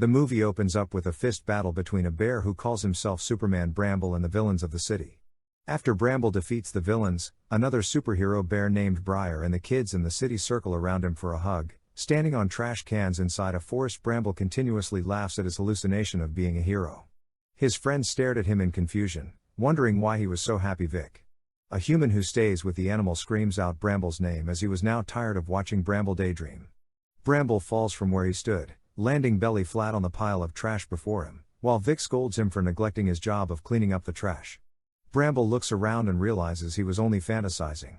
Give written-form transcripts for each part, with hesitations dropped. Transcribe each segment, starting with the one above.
The movie opens up with a fist battle between a bear who calls himself Superman Bramble and the villains of the city. After Bramble defeats the villains, another superhero bear named Briar and the kids in the city circle around him for a hug. Standing on trash cans inside a forest, Bramble continuously laughs at his hallucination of being a hero. His friends stared at him in confusion, wondering why he was so happy. Vic, a human who stays with the animal, screams out Bramble's name as he was now tired of watching Bramble daydream. Bramble falls from where he stood, landing belly flat on the pile of trash before him, while Vic scolds him for neglecting his job of cleaning up the trash. Bramble looks around and realizes he was only fantasizing.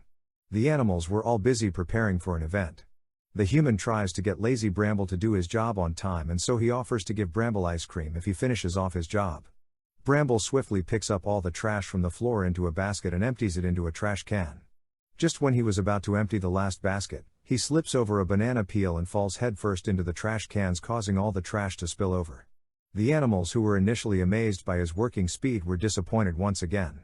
The animals were all busy preparing for an event. The human tries to get lazy Bramble to do his job on time, and so he offers to give Bramble ice cream if he finishes off his job. Bramble swiftly picks up all the trash from the floor into a basket and empties it into a trash can. Just when he was about to empty the last basket, he slips over a banana peel and falls headfirst into the trash cans, causing all the trash to spill over. The animals, who were initially amazed by his working speed, were disappointed once again.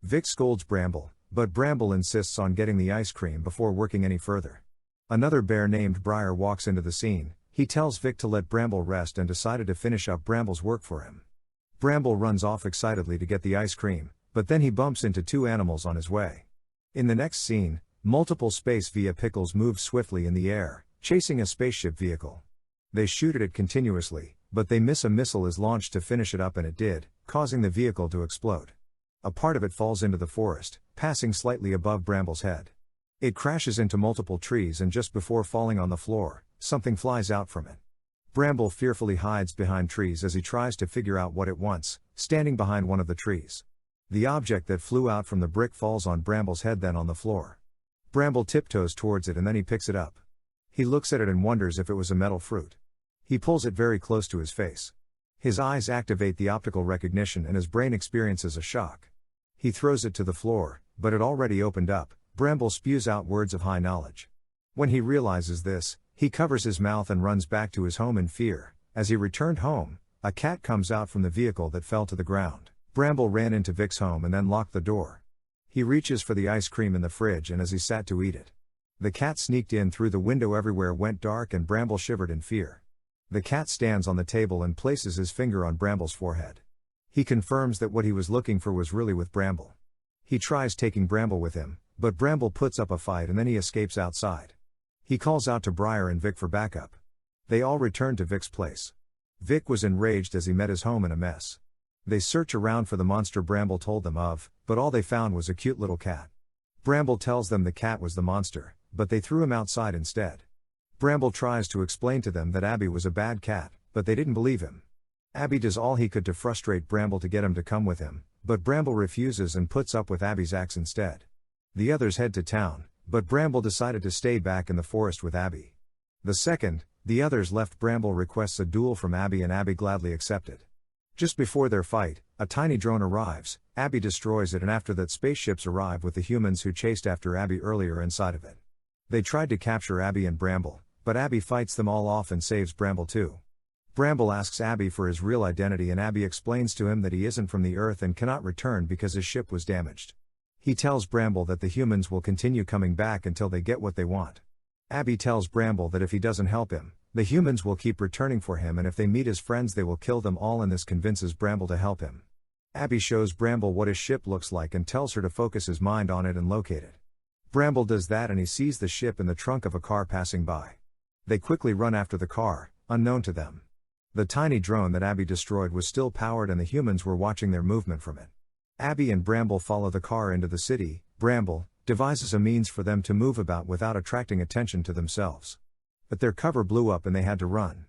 Vic scolds Bramble, but Bramble insists on getting the ice cream before working any further. Another bear named Briar walks into the scene. He tells Vic to let Bramble rest and decided to finish up Bramble's work for him. Bramble runs off excitedly to get the ice cream, but then he bumps into two animals on his way. In the next scene, multiple space vehicles move swiftly in the air, chasing a spaceship vehicle. They shoot at it continuously, but they miss. A missile is launched to finish it up, and it did, causing the vehicle to explode. A part of it falls into the forest, passing slightly above Bramble's head. It crashes into multiple trees, and just before falling on the floor, something flies out from it. Bramble fearfully hides behind trees as he tries to figure out what it wants, standing behind one of the trees. The object that flew out from the brick falls on Bramble's head, then on the floor. Bramble tiptoes towards it and then he picks it up. He looks at it and wonders if it was a metal fruit. He pulls it very close to his face. His eyes activate the optical recognition and his brain experiences a shock. He throws it to the floor, but it already opened up. Bramble spews out words of high knowledge. When he realizes this, he covers his mouth and runs back to his home in fear. As he returned home, a cat comes out from the vehicle that fell to the ground. Bramble ran into Vic's home and then locked the door. He reaches for the ice cream in the fridge, and as he sat to eat it, the cat sneaked in through the window. Everywhere went dark and Bramble shivered in fear. The cat stands on the table and places his finger on Bramble's forehead. He confirms that what he was looking for was really with Bramble. He tries taking Bramble with him, but Bramble puts up a fight and then he escapes outside. He calls out to Briar and Vic for backup. They all return to Vic's place. Vic was enraged as he met his home in a mess. They search around for the monster Bramble told them of, but all they found was a cute little cat. Bramble tells them the cat was the monster, but they threw him outside instead. Bramble tries to explain to them that Abby was a bad cat, but they didn't believe him. Abby does all he could to frustrate Bramble to get him to come with him, but Bramble refuses and puts up with Abby's axe instead. The others head to town, but Bramble decided to stay back in the forest with Abby. The second the others left, Bramble requests a duel from Abby and Abby gladly accepted. Just before their fight, a tiny drone arrives. Abby destroys it, and after that spaceships arrive with the humans who chased after Abby earlier inside of it. They tried to capture Abby and Bramble, but Abby fights them all off and saves Bramble too. Bramble asks Abby for his real identity and Abby explains to him that he isn't from the Earth and cannot return because his ship was damaged. He tells Bramble that the humans will continue coming back until they get what they want. Abby tells Bramble that if he doesn't help him, the humans will keep returning for him, and if they meet his friends they will kill them all, and this convinces Bramble to help him. Abby shows Bramble what his ship looks like and tells her to focus his mind on it and locate it. Bramble does that and he sees the ship in the trunk of a car passing by. They quickly run after the car, unknown to them. The tiny drone that Abby destroyed was still powered and the humans were watching their movement from it. Abby and Bramble follow the car into the city. Bramble devises a means for them to move about without attracting attention to themselves. But their cover blew up and they had to run.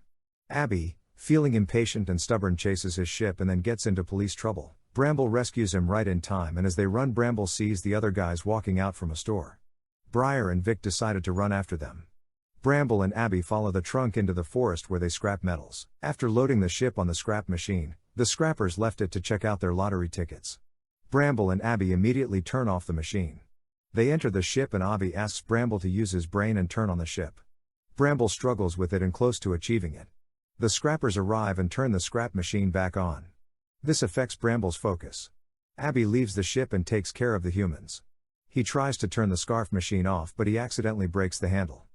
Abby, feeling impatient and stubborn, chases his ship and then gets into police trouble. Bramble rescues him right in time, and as they run, Bramble sees the other guys walking out from a store. Briar and Vic decided to run after them. Bramble and Abby follow the trunk into the forest where they scrap metals. After loading the ship on the scrap machine, the scrappers left it to check out their lottery tickets. Bramble and Abby immediately turn off the machine. They enter the ship and Abby asks Bramble to use his brain and turn on the ship. Bramble struggles with it and close to achieving it. The scrappers arrive and turn the scrap machine back on. This affects Bramble's focus. Abby leaves the ship and takes care of the humans. He tries to turn the scarf machine off, but he accidentally breaks the handle.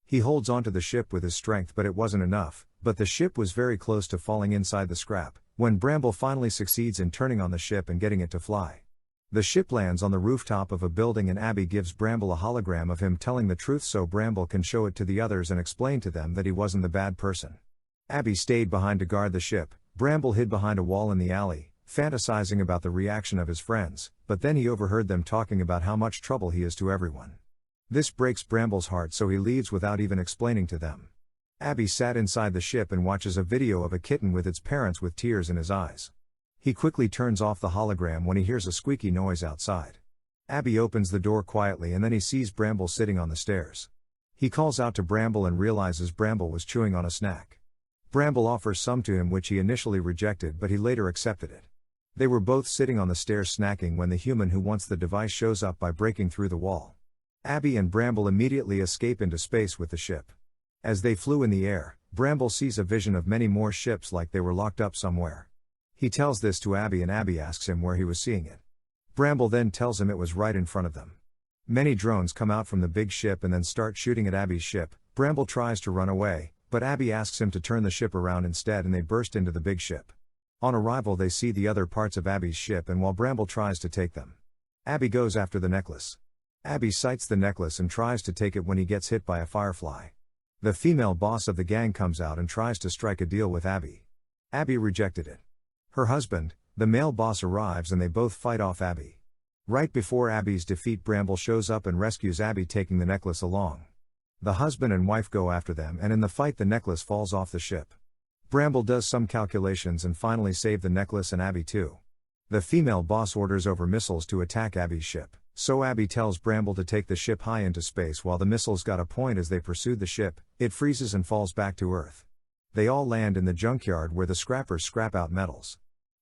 He holds onto the ship with his strength, but it wasn't enough, but the ship was very close to falling inside the scrap, when Bramble finally succeeds in turning on the ship and getting it to fly. The ship lands on the rooftop of a building and Abby gives Bramble a hologram of him telling the truth so Bramble can show it to the others and explain to them that he wasn't the bad person. Abby stayed behind to guard the ship. Bramble hid behind a wall in the alley, fantasizing about the reaction of his friends, but then he overheard them talking about how much trouble he is to everyone. This breaks Bramble's heart, so he leaves without even explaining to them. Abby sat inside the ship and watches a video of a kitten with its parents with tears in his eyes. He quickly turns off the hologram when he hears a squeaky noise outside. Abby opens the door quietly and then he sees Bramble sitting on the stairs. He calls out to Bramble and realizes Bramble was chewing on a snack. Bramble offers some to him, which he initially rejected, but he later accepted it. They were both sitting on the stairs snacking when the human who wants the device shows up by breaking through the wall. Abby and Bramble immediately escape into space with the ship. As they flew in the air, Bramble sees a vision of many more ships like they were locked up somewhere. He tells this to Abby and Abby asks him where he was seeing it. Bramble then tells him it was right in front of them. Many drones come out from the big ship and then start shooting at Abby's ship. Bramble tries to run away, but Abby asks him to turn the ship around instead and they burst into the big ship. On arrival they see the other parts of Abby's ship and while Bramble tries to take them, Abby goes after the necklace. Abby sights the necklace and tries to take it when he gets hit by a firefly. The female boss of the gang comes out and tries to strike a deal with Abby. Abby rejected it. Her husband, the male boss, arrives and they both fight off Abby. Right before Abby's defeat, Bramble shows up and rescues Abby, taking the necklace along. The husband and wife go after them and in the fight the necklace falls off the ship. Bramble does some calculations and finally save the necklace and Abby too. The female boss orders over missiles to attack Abby's ship, so Abby tells Bramble to take the ship high into space while the missiles got a point. As they pursued the ship, it freezes and falls back to Earth. They all land in the junkyard where the scrappers scrap out metals.